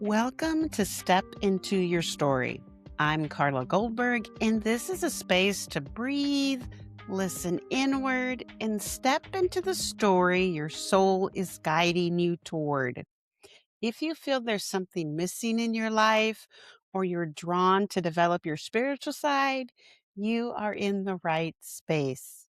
Welcome to Step Into Your Story. I'm Carla Goldberg, and this is a space to breathe, listen inward, and step into the story your soul is guiding you toward. If you feel there's something missing in your life or you're drawn to develop your spiritual side, you are in the right space.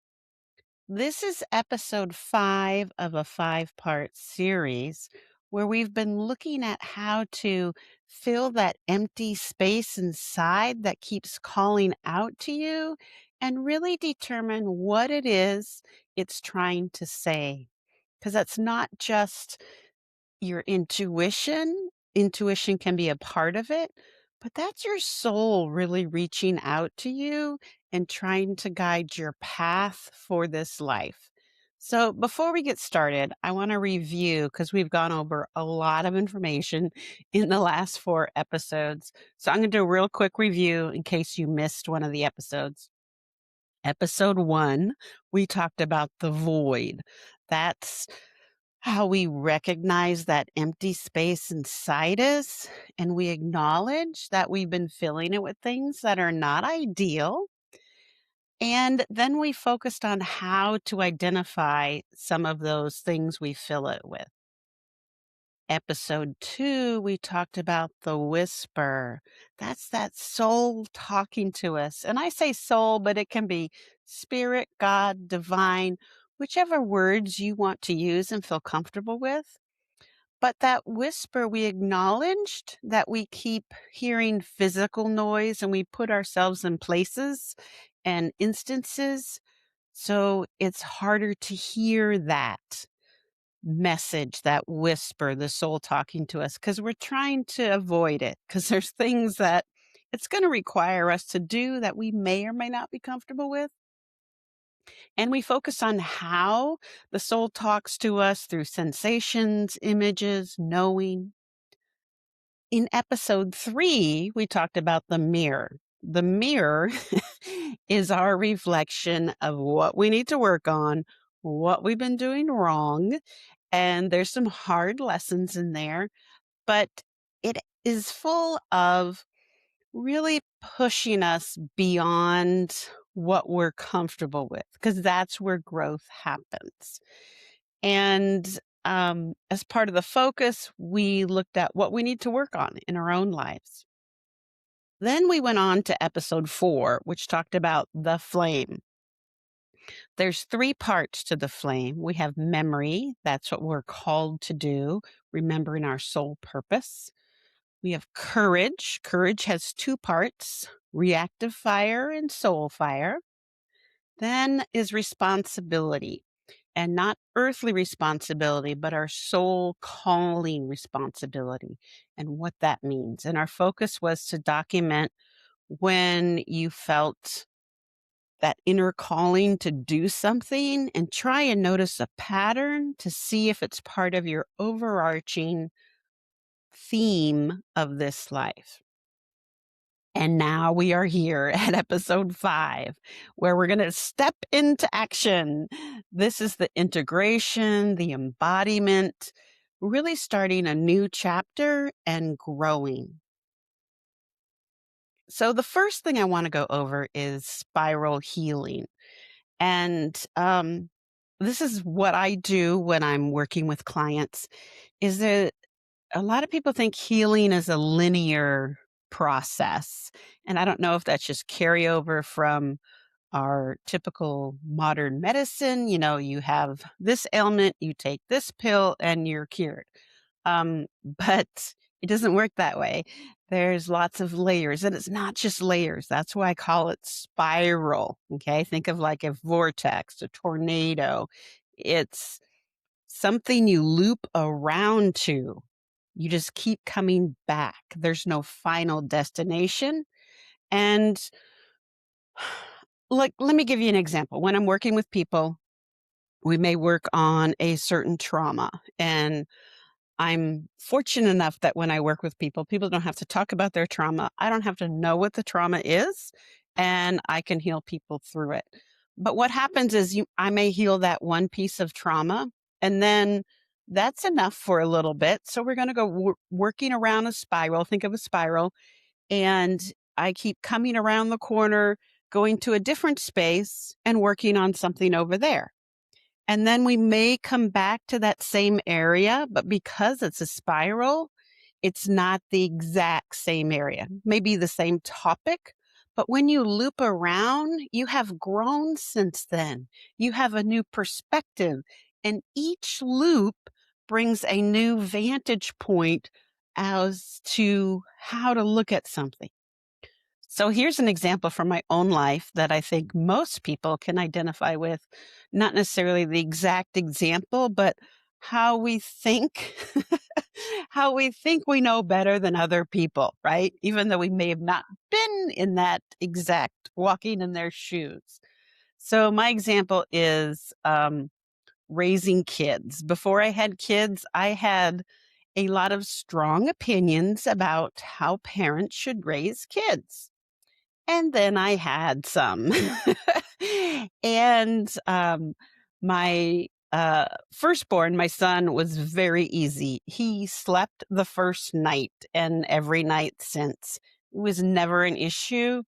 This is episode 5 of a 5-part series where we've been looking at how to fill that empty space inside that keeps calling out to you and really determine what it is it's trying to say. Because that's not just your intuition. Intuition can be a part of it, but that's your soul really reaching out to you and trying to guide your path for this life. So, before we get started, I want to review because we've gone over a lot of information in the last 4 episodes. So, I'm going to do a real quick review in case you missed one of the episodes. Episode 1, we talked about the void. That's how we recognize that empty space inside us and we acknowledge that we've been filling it with things that are not ideal. And then we focused on how to identify some of those things we fill it with. Episode 2, we talked about the whisper. That's that soul talking to us. And I say soul, but it can be spirit, God, divine, whichever words you want to use and feel comfortable with. But that whisper, we acknowledged that we keep hearing physical noise and we put ourselves in places and instances. So it's harder to hear that message, that whisper, the soul talking to us, because we're trying to avoid it, because there's things that it's going to require us to do that we may or may not be comfortable with. And we focus on how the soul talks to us through sensations, images, knowing. In episode 3, we talked about the mirror. The mirror is our reflection of what we need to work on, what we've been doing wrong, and there's some hard lessons in there, but it is full of really pushing us beyond what we're comfortable with, because that's where growth happens. And as part of the focus, we looked at what we need to work on in our own lives. Then we went on to episode 4, which talked about the flame. There's 3 parts to the flame. We have memory. That's what we're called to do, remembering our soul purpose. We have courage. Courage has 2 parts, reactive fire and soul fire. Then is responsibility, and not earthly responsibility, but our soul calling responsibility and what that means. And our focus was to document when you felt that inner calling to do something and try and notice a pattern to see if it's part of your overarching theme of this life. And now we are here at episode 5, where we're going to step into action. This is the integration, the embodiment, really starting a new chapter and growing. So the first thing I want to go over is spiral healing. And this is what I do when I'm working with clients, is that a lot of people think healing is a linear process. And I don't know if that's just carryover from our typical modern medicine. You know, you have this ailment, you take this pill, and you're cured. But it doesn't work that way. There's lots of layers, and it's not just layers. That's why I call it spiral. Okay. Think of like a vortex, a tornado. It's something you loop around to. You just keep coming back. There's no final destination. And like, let me give you an example. When I'm working with people, we may work on a certain trauma. And I'm fortunate enough that when I work with people, people don't have to talk about their trauma. I don't have to know what the trauma is, and I can heal people through it. But what happens is I may heal that one piece of trauma, and then That's enough for a little bit. So we're going to go working around a spiral. Think of a spiral. And I keep coming around the corner, going to a different space and working on something over there. And then we may come back to that same area, but because it's a spiral, it's not the exact same area. Maybe the same topic, but when you loop around, you have grown since then. You have a new perspective, and each loop brings a new vantage point as to how to look at something. So here's an example from my own life that I think most people can identify with. Not necessarily the exact example, but how we think, how we think we know better than other people, right? Even though we may have not been in that exact walking in their shoes. So my example is raising kids. Before I had kids, I had a lot of strong opinions about how parents should raise kids. And then I had some. And, my, firstborn, my son, was very easy. He slept the first night and every night since. It was never an issue,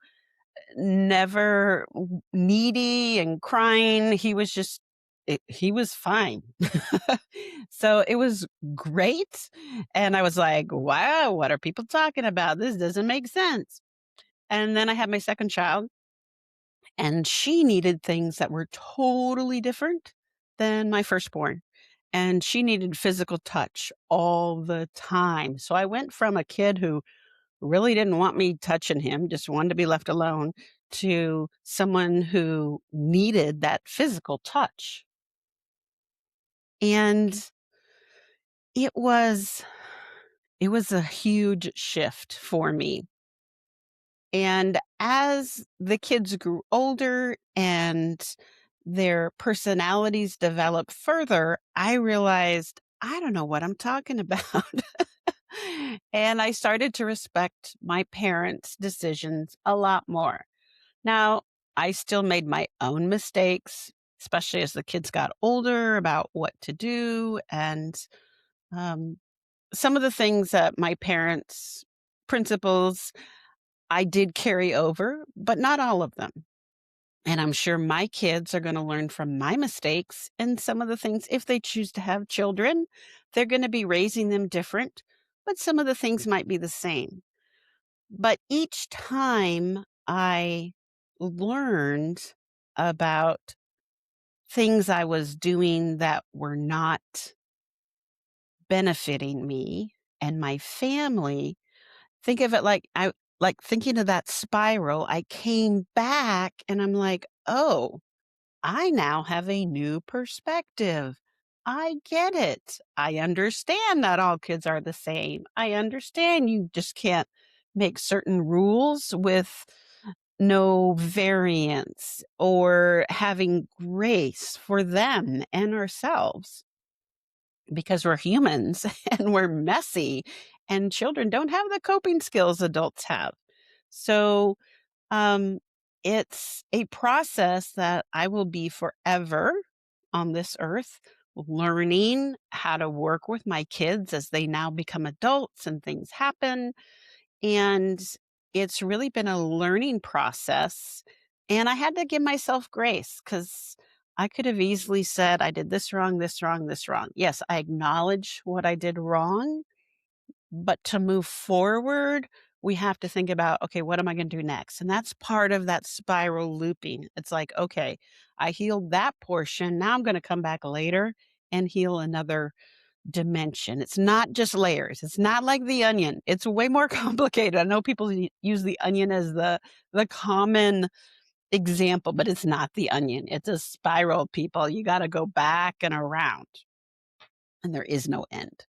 never needy and crying. He was just he was fine. So, it was great, and I was like, "Wow, what are people talking about? This doesn't make sense." And then I had my second child, and she needed things that were totally different than my firstborn. And she needed physical touch all the time. So I went from a kid who really didn't want me touching him, just wanted to be left alone, to someone who needed that physical touch. And it was it was a huge shift for me. And as the kids grew older and their personalities developed further, I realized I don't know what I'm talking about. And I started to respect my parents' decisions a lot more. Now, I still made my own mistakes, especially as the kids got older about what to do. And um, some of the things that my parents' principles I did carry over, but not all of them. And I'm sure my kids are going to learn from my mistakes and some of the things, if they choose to have children, they're going to be raising them different, but some of the things might be the same. But each time I learned about things I was doing that were not benefiting me and my family, think of it like thinking of that spiral, I came back and I'm like, "Oh, I now have a new perspective. I get it. I understand not all kids are the same. I understand you just can't make certain rules with no variance or having grace for them and ourselves because we're humans and we're messy and children don't have the coping skills adults have." So, um, it's a process that I will be forever on this earth learning how to work with my kids as they now become adults and things happen. And it's really been a learning process. And I had to give myself grace because I could have easily said, I did this wrong, this wrong, this wrong. Yes, I acknowledge what I did wrong, but to move forward, we have to think about, okay, what am I going to do next? And that's part of that spiral looping. It's like, okay, I healed that portion. Now I'm going to come back later and heal another dimension. It's not just layers. It's not like the onion. It's way more complicated. I know people use the onion as the common example, but it's not the onion. It's a spiral, people. You got to go back and around, and there is no end.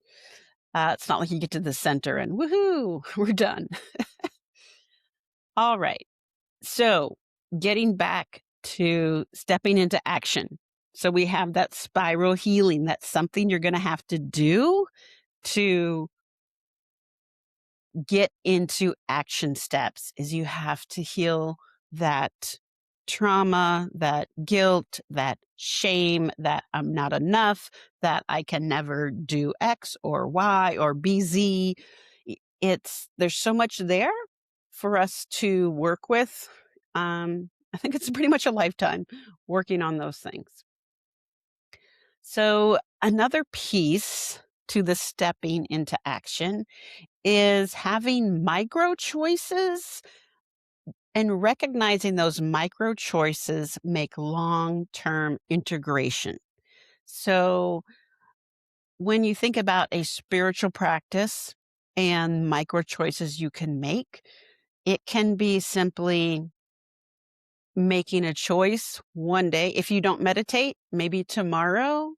It's not like you get to the center and woohoo, we're done. All right. So, getting back to stepping into action. So, we have that spiral healing. That's something you're going to have to do to get into action steps is you have to heal that trauma, that guilt, that shame that I'm not enough, that I can never do X or Y or BZ. It's there's so much there for us to work with. I think it's pretty much a lifetime working on those things. So, another piece to the stepping into action is having micro choices and recognizing those micro choices make long term integration. So, when you think about a spiritual practice and micro choices you can make, it can be simply making a choice one day. If you don't meditate, maybe tomorrow,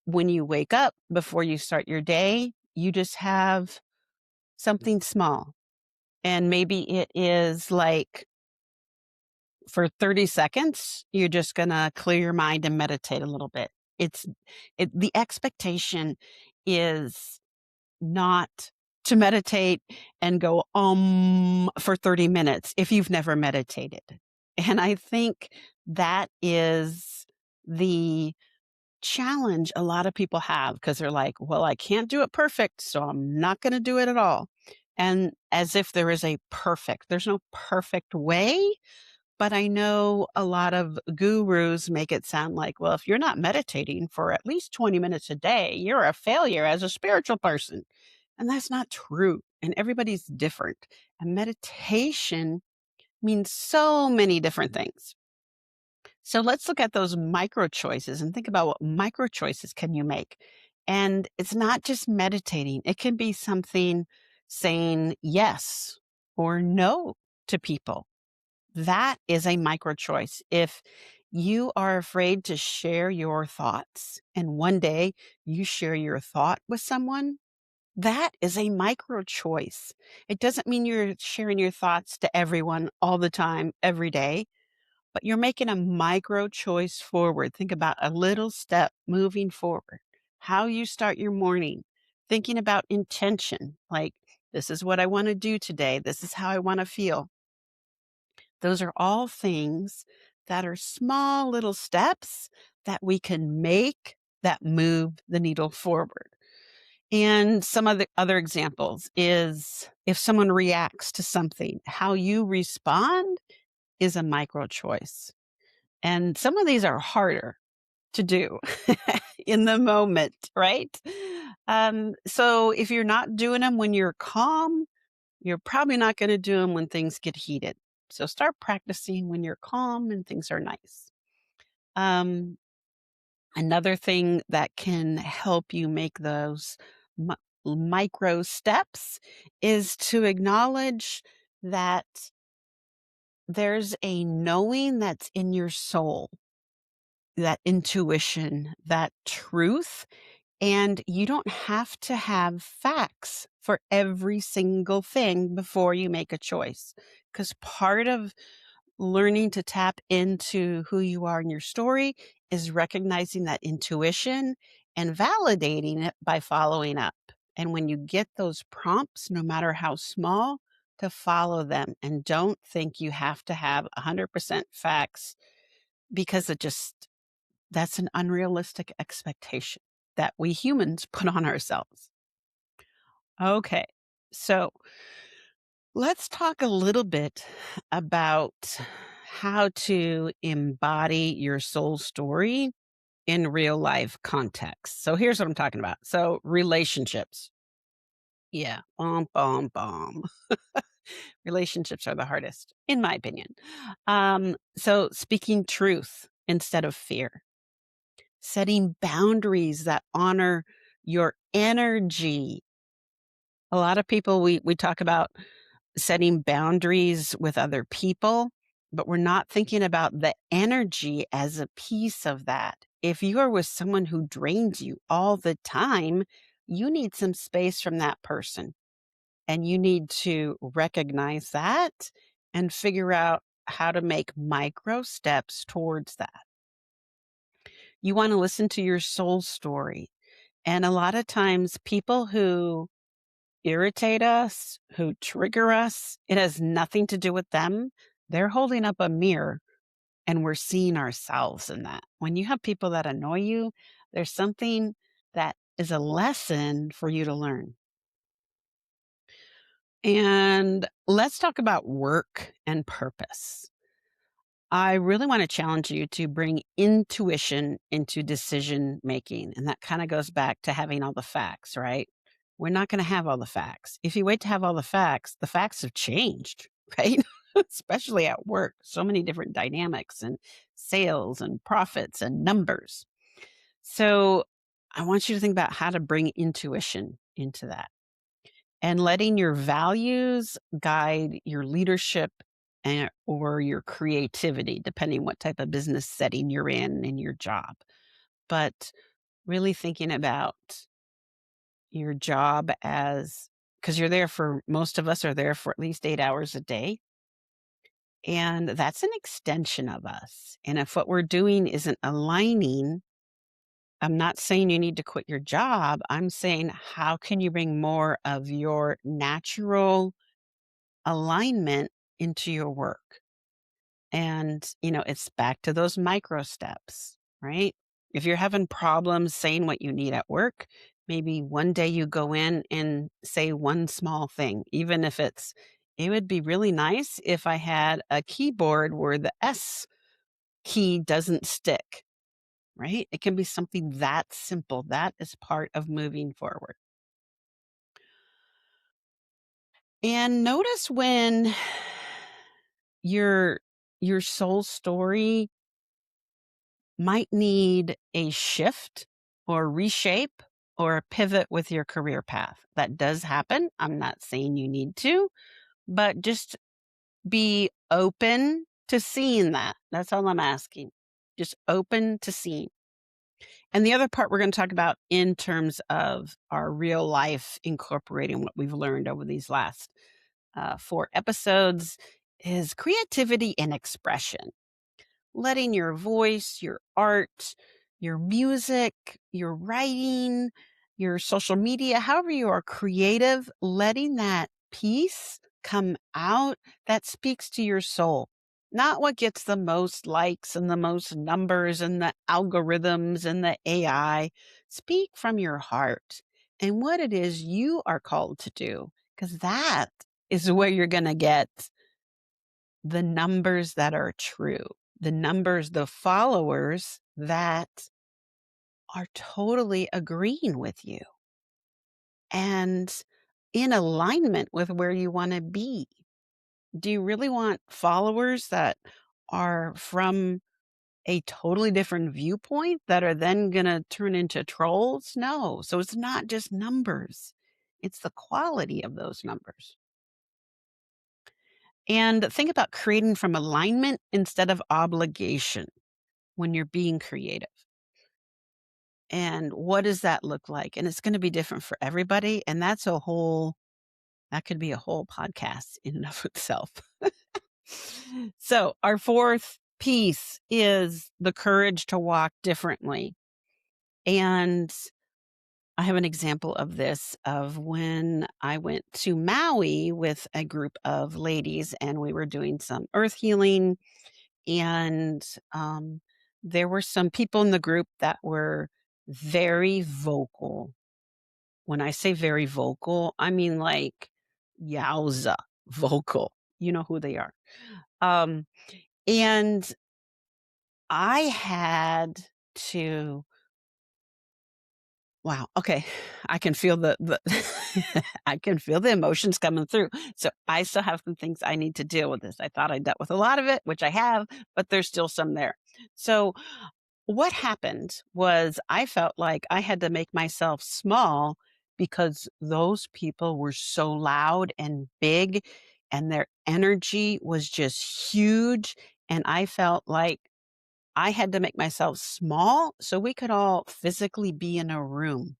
when you wake up before you start your day, you just have something small. And maybe it is like for 30 seconds, you're just gonna clear your mind and meditate a little bit. It's the expectation is not to meditate and go, for 30 minutes if you've never meditated. And I think that is the challenge a lot of people have because they're like, well, I can't do it perfect, so I'm not going to do it at all. And as if there is a perfect, there's no perfect way. But I know a lot of gurus make it sound like, well, if you're not meditating for at least 20 minutes a day, you're a failure as a spiritual person. And that's not true. And everybody's different. And meditation means so many different things. So let's look at those micro choices and think about what micro choices can you make. And it's not just meditating. It can be something saying yes or no to people. That is a micro choice. If you are afraid to share your thoughts and one day you share your thought with someone, that is a micro choice. It doesn't mean you're sharing your thoughts to everyone all the time, every day, but you're making a micro choice forward. Think about a little step moving forward, how you start your morning, thinking about intention, like, this is what I want to do today. This is how I want to feel. Those are all things that are small little steps that we can make that move the needle forward. And some of the other examples is if someone reacts to something, how you respond is a micro choice. And some of these are harder to do in the moment, right? So if you're not doing them when you're calm, you're probably not going to do them when things get heated. So start practicing when you're calm and things are nice. Um, Another thing that can help you make those mi- micro steps is to acknowledge that there's a knowing that's in your soul, that intuition, that truth. And you don't have to have facts for every single thing before you make a choice. Because part of learning to tap into who you are in your story is recognizing that intuition and validating it by following up. And when you get those prompts, no matter how small, to follow them and don't think you have to have 100% facts because that's an unrealistic expectation that we humans put on ourselves. Okay. So let's talk a little bit about how to embody your soul story in real life context. So here's what I'm talking about. So relationships. Yeah. Bomb, bomb, bomb. Relationships are the hardest, in my opinion. So speaking truth instead of fear, setting boundaries that honor your energy. A lot of people, we talk about setting boundaries with other people, but we're not thinking about the energy as a piece of that. If you are with someone who drains you all the time, you need some space from that person. And you need to recognize that and figure out how to make micro steps towards that. You want to listen to your soul story. And a lot of times, people who irritate us, who trigger us, it has nothing to do with them. They're holding up a mirror and we're seeing ourselves in that. When you have people that annoy you, there's something that is a lesson for you to learn. And let's talk about work and purpose. I really want to challenge you to bring intuition into decision making. And that kind of goes back to having all the facts, right? We're not going to have all the facts. If you wait to have all the facts have changed, right? Especially at work. So many different dynamics and sales and profits and numbers. So I want you to think about how to bring intuition into that and letting your values guide your leadership or your creativity, depending what type of business setting you're in your job. But really thinking about your job as because you're there for most of us are there for at least 8 hours a day. And that's an extension of us. And if what we're doing isn't aligning, I'm not saying you need to quit your job. I'm saying, how can you bring more of your natural alignment into your work? And, it's back to those micro steps, right? If you're having problems saying what you need at work, maybe one day you go in and say one small thing, even if it would be really nice if I had a keyboard where the S key doesn't stick, right? It can be something that simple. That is part of moving forward. And notice when your your soul story might need a shift or reshape or a pivot with your career path. That does happen. I'm not saying you need to, but just be open to seeing that. That's all I'm asking. Just open to seeing. And the other part we're going to talk about in terms of our real life incorporating what we've learned over these last 4 episodes is creativity and expression, letting your voice, your art, your music, your writing, your social media, however you are creative, letting that piece come out that speaks to your soul. Not what gets the most likes and the most numbers and the algorithms and the AI. Speak from your heart and what it is you are called to do, because that is where you're going to get the numbers that are true, the numbers, the followers that are totally agreeing with you and in alignment with where you want to be. Do you really want followers that are from a totally different viewpoint that are then going to turn into trolls? No. So it's not just numbers, it's the quality of those numbers. And think about creating from alignment instead of obligation when you're being creative. And what does that look like? And it's going to be different for everybody. And that could be a whole podcast in and of itself. So, our fourth piece is the courage to walk differently. And I have an example of this of when I went to Maui with a group of ladies and we were doing some earth healing. And there were some people in the group that were very vocal. When I say very vocal, I mean like yowza vocal. You know who they are. Um, and I had to wow, okay. I can feel the I can feel the emotions coming through. So I still have some things I need to deal with this. I thought I dealt with a lot of it, which I have, but there's still some there. So what happened was I felt like I had to make myself small because those people were so loud and big and their energy was just huge. And I felt like I had to make myself small so we could all physically be in a room.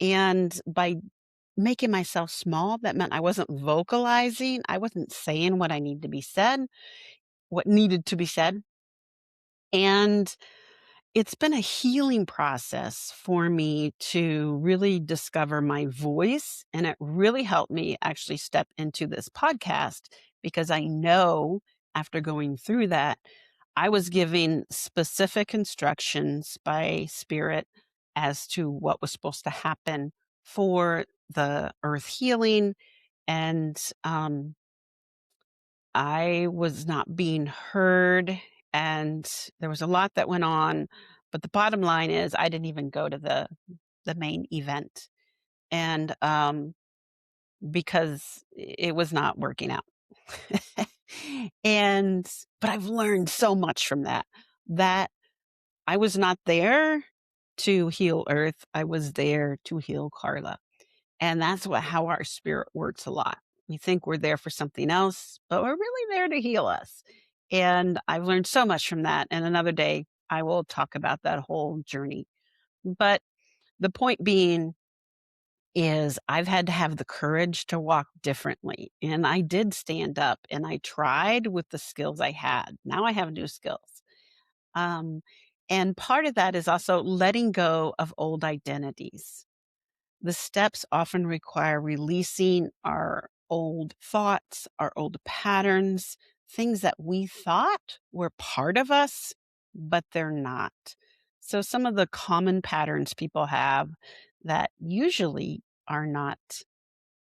And by making myself small, that meant I wasn't vocalizing. I wasn't saying what needed to be said. And it's been a healing process for me to really discover my voice. And it really helped me actually step into this podcast because I know after going through that, I was giving specific instructions by spirit as to what was supposed to happen for the earth healing. And I was not being heard. And there was a lot that went on. But the bottom line is, I didn't even go to the main event. And because it was not working out. And but I've learned so much from that, that I was not there to heal Earth, I was there to heal Carla, and that's what how our spirit works a lot. We think we're there for something else, but we're really there to heal us, and I've learned so much from that, and another day, I will talk about that whole journey. But the point being is I've had to have the courage to walk differently, and I did stand up, and I tried with the skills I had. Now I have new skills. Um, and part of that is also letting go of old identities. The steps often require releasing our old thoughts, our old patterns, things that we thought were part of us, but they're not. So, some of the common patterns people have that usually are not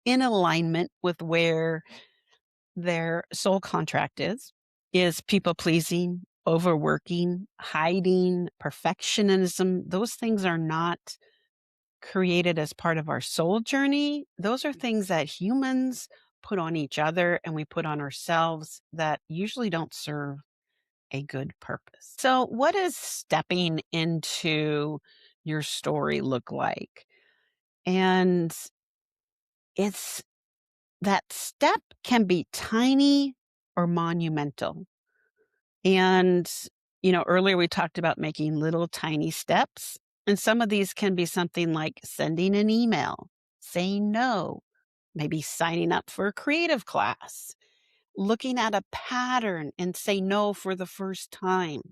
in alignment with where their soul contract is people pleasing, overworking, hiding, perfectionism. Those things are not created as part of our soul journey. Those are things that humans put on each other and we put on ourselves that usually don't serve a good purpose. So, what does stepping into your story look like? And it's that step can be tiny or monumental. And, earlier we talked about making little tiny steps. And some of these can be something like sending an email, saying no, maybe signing up for a creative class, looking at a pattern and say no for the first time,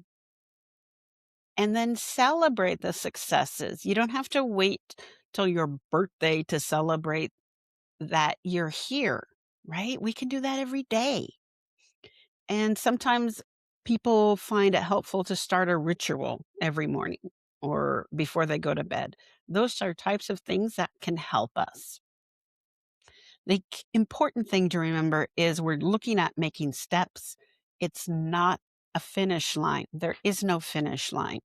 and then celebrate the successes. You don't have to wait till your birthday to celebrate that you're here, right? We can do that every day. And sometimes people find it helpful to start a ritual every morning or before they go to bed. Those are types of things that can help us. The important thing to remember is we're looking at making steps. It's not a finish line. There is no finish line.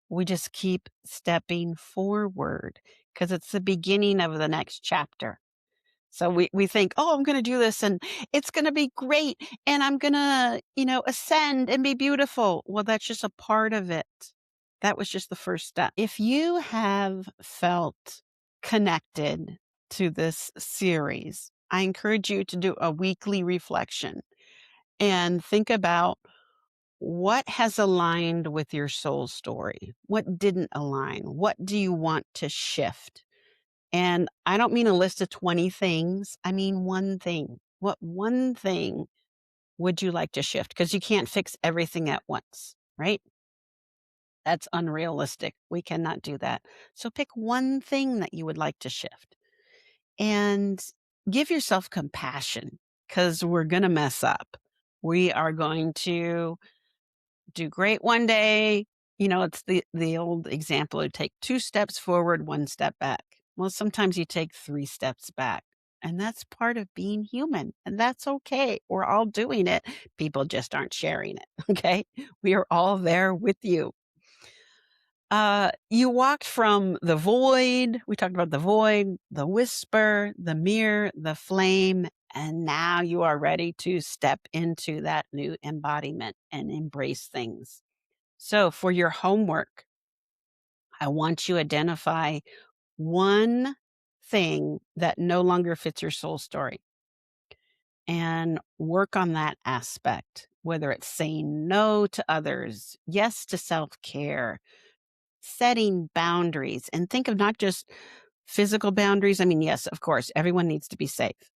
We just keep stepping forward because it's the beginning of the next chapter. So we think, "Oh, I'm gonna do this and it's gonna be great and I'm gonna, ascend and be beautiful." Well, that's just a part of it. That was just the first step. If you have felt connected to this series, I encourage you to do a weekly reflection and think about what has aligned with your soul story? What didn't align? What do you want to shift? And I don't mean a list of 20 things. I mean one thing. What one thing would you like to shift? Because you can't fix everything at once, right? That's unrealistic. We cannot do that. So pick one thing that you would like to shift and give yourself compassion because we're going to mess up. We are going to do great one day. It's the old example of take 2 steps forward, 1 step back. Well, sometimes you take 3 steps back, and that's part of being human, and that's okay. We're all doing it. People just aren't sharing it, okay? We are all there with you. You walked from the void, we talked about the void, the whisper, the mirror, the flame, and now you are ready to step into that new embodiment and embrace things. So, for your homework, I want you to identify one thing that no longer fits your soul story and work on that aspect, whether it's saying no to others, yes to self care, setting boundaries, and think of not just physical boundaries. I mean, yes, of course, everyone needs to be safe,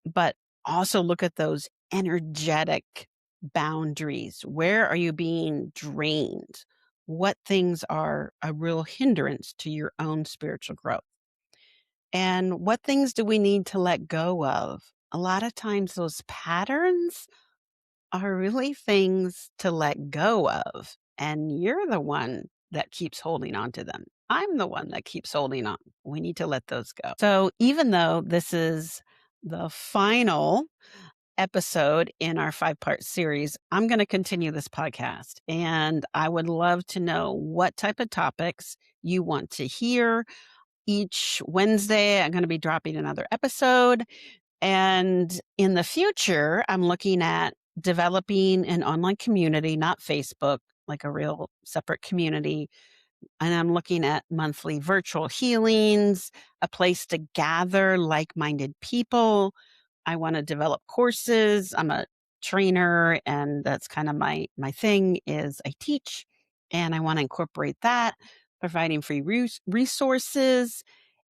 but also look at those energetic boundaries. Where are you being drained? What things are a real hindrance to your own spiritual growth? And what things do we need to let go of? A lot of times, those patterns are really things to let go of, and you're the one that keeps holding on to them. I'm the one that keeps holding on. We need to let those go. So, even though this is the final episode in our 5-part series, I'm going to continue this podcast, and I would love to know what type of topics you want to hear. Each Wednesday, I'm going to be dropping another episode. And in the future, I'm looking at developing an online community, not Facebook, like a real separate community. And I'm looking at monthly virtual healings, a place to gather like minded people. I want to develop courses. I'm a trainer, and that's kind of my thing is I teach, and I want to incorporate that, providing free resources.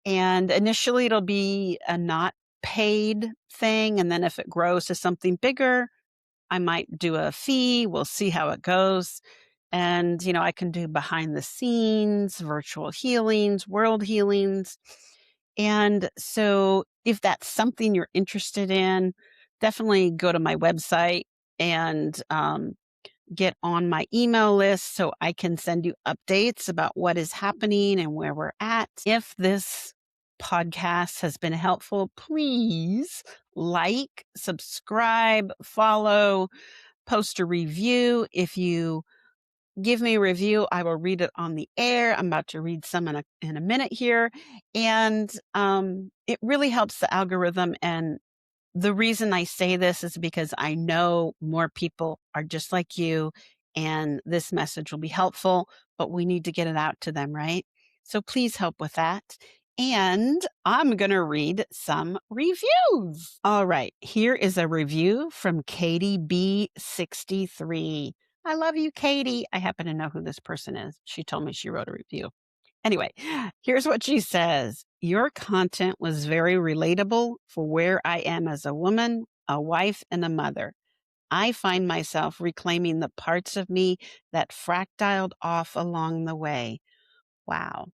And initially, it'll be a not paid thing, and then if it grows to something bigger, I might do a fee. We'll see how it goes. And, I can do behind the scenes, virtual healings, world healings. And so if that's something you're interested in, definitely go to my website and get on my email list so I can send you updates about what is happening and where we're at. If this podcast has been helpful, please like, subscribe, follow, post a review. If you give me a review, I will read it on the air. I'm about to read some in a minute here. And it really helps the algorithm. And the reason I say this is because I know more people are just like you, and this message will be helpful, but we need to get it out to them, right? So please help with that. And I'm going to read some reviews. All right. Here is a review from Katie B63. I love you, Katie. I happen to know who this person is. She told me she wrote a review. Anyway, here's what she says. Your content was very relatable for where I am as a woman, a wife, and a mother. I find myself reclaiming the parts of me that fractaled off along the way. Wow.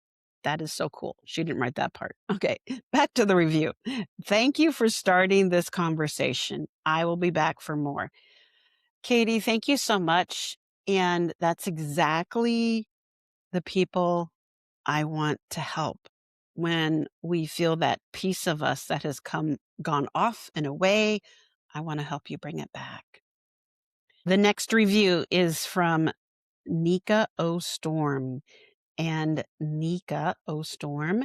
That is so cool. She didn't write that part. Okay, back to the review. Thank you for starting this conversation. I will be back for more. Katie, thank you so much. And that's exactly the people I want to help. When we feel that piece of us that has gone off and away, I want to help you bring it back. The next review is from Nika O. Storm. And Nika O. Storm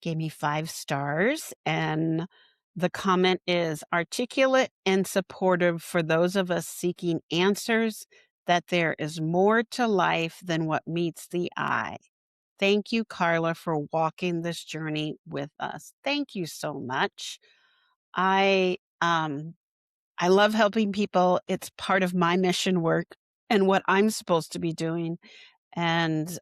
gave me 5 stars. And the comment is articulate and supportive for those of us seeking answers, that there is more to life than what meets the eye. Thank you, Carla, for walking this journey with us. Thank you so much. I love helping people. It's part of my mission work and what I'm supposed to be doing. And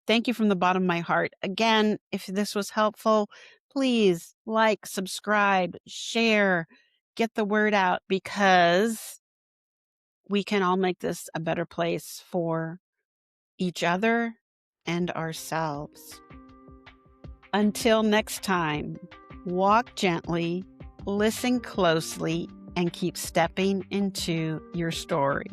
thank you from the bottom of my heart. Again, if this was helpful, please like, subscribe, share, get the word out, because we can all make this a better place for each other and ourselves. Until next time, walk gently, listen closely, and keep stepping into your story.